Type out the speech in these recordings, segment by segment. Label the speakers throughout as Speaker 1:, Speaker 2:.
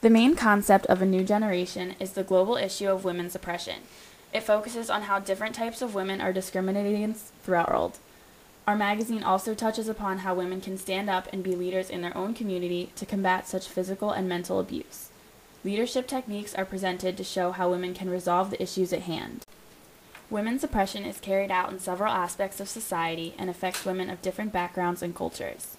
Speaker 1: The main concept of A New Generation is the global issue of women's oppression. It focuses on how different types of women are discriminated against throughout the world. Our magazine also touches upon how women can stand up and be leaders in their own community to combat such physical and mental abuse. Leadership techniques are presented to show how women can resolve the issues at hand. Women's oppression is carried out in several aspects of society and affects women of different backgrounds and cultures.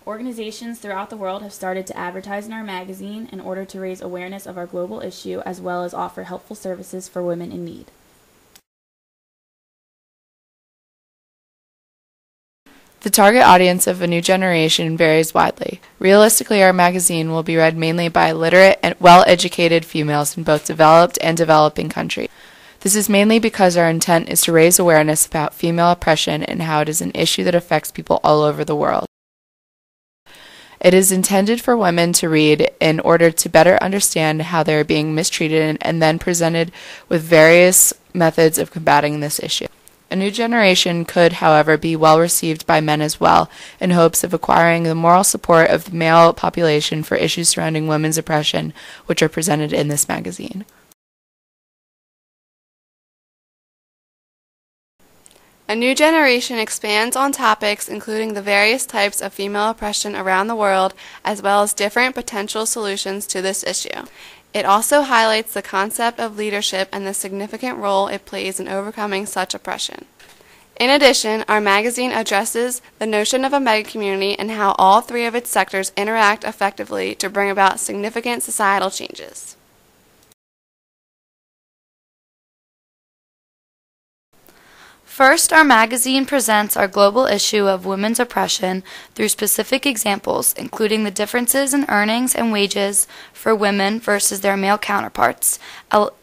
Speaker 1: Organizations throughout the world have started to advertise in our magazine in order to raise awareness of our global issue as well as offer helpful services for women in need.
Speaker 2: The target audience of A New Generation varies widely. Realistically, our magazine will be read mainly by literate and well-educated females in both developed and developing countries. This is mainly because our intent is to raise awareness about female oppression and how it is an issue that affects people all over the world. It is intended for women to read in order to better understand how they are being mistreated and then presented with various methods of combating this issue. A New Generation could, however, be well received by men as well, in hopes of acquiring the moral support of the male population for issues surrounding women's oppression, which are presented in this magazine.
Speaker 3: A New Generation expands on topics including the various types of female oppression around the world, as well as different potential solutions to this issue. It also highlights the concept of leadership and the significant role it plays in overcoming such oppression. In addition, our magazine addresses the notion of a mega-community and how all three of its sectors interact effectively to bring about significant societal changes.
Speaker 4: First, our magazine presents our global issue of women's oppression through specific examples, including the differences in earnings and wages for women versus their male counterparts,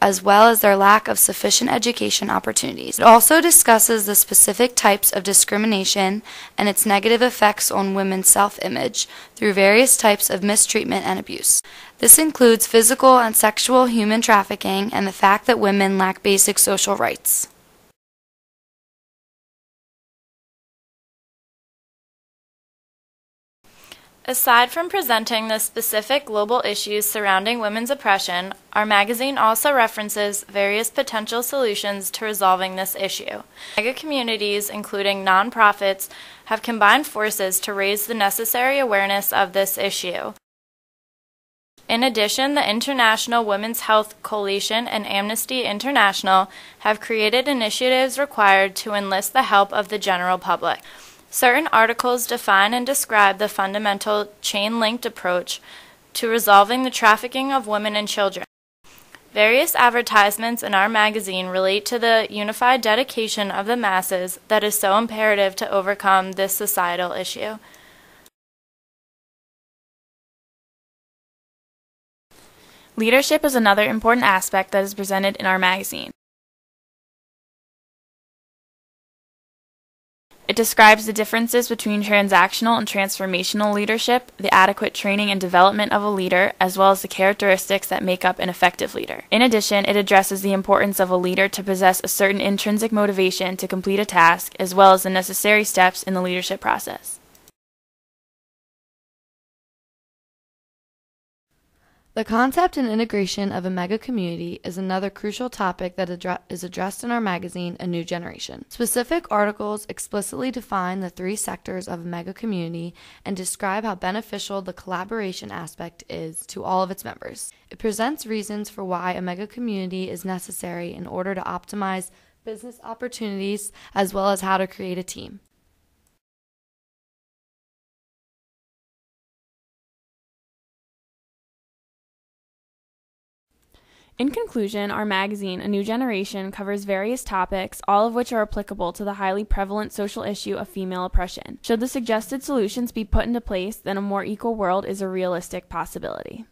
Speaker 4: as well as their lack of sufficient education opportunities. It also discusses the specific types of discrimination and its negative effects on women's self-image through various types of mistreatment and abuse. This includes physical and sexual human trafficking and the fact that women lack basic social rights.
Speaker 5: Aside from presenting the specific global issues surrounding women's oppression, our magazine also references various potential solutions to resolving this issue. Mega communities, including nonprofits, have combined forces to raise the necessary awareness of this issue. In addition, the International Women's Health Coalition and Amnesty International have created initiatives required to enlist the help of the general public. Certain articles define and describe the fundamental chain-linked approach to resolving the trafficking of women and children. Various advertisements in our magazine relate to the unified dedication of the masses that is so imperative to overcome this societal issue.
Speaker 1: Leadership is another important aspect that is presented in our magazine. It describes the differences between transactional and transformational leadership, the adequate training and development of a leader, as well as the characteristics that make up an effective leader. In addition, it addresses the importance of a leader to possess a certain intrinsic motivation to complete a task, as well as the necessary steps in the leadership process.
Speaker 4: The concept and integration of a mega community is another crucial topic that is addressed in our magazine, A New Generation. Specific articles explicitly define the three sectors of a mega community and describe how beneficial the collaboration aspect is to all of its members. It presents reasons for why a mega community is necessary in order to optimize business opportunities as well as how to create a team.
Speaker 1: In conclusion, our magazine, A New Generation, covers various topics, all of which are applicable to the highly prevalent social issue of female oppression. Should the suggested solutions be put into place, then a more equal world is a realistic possibility.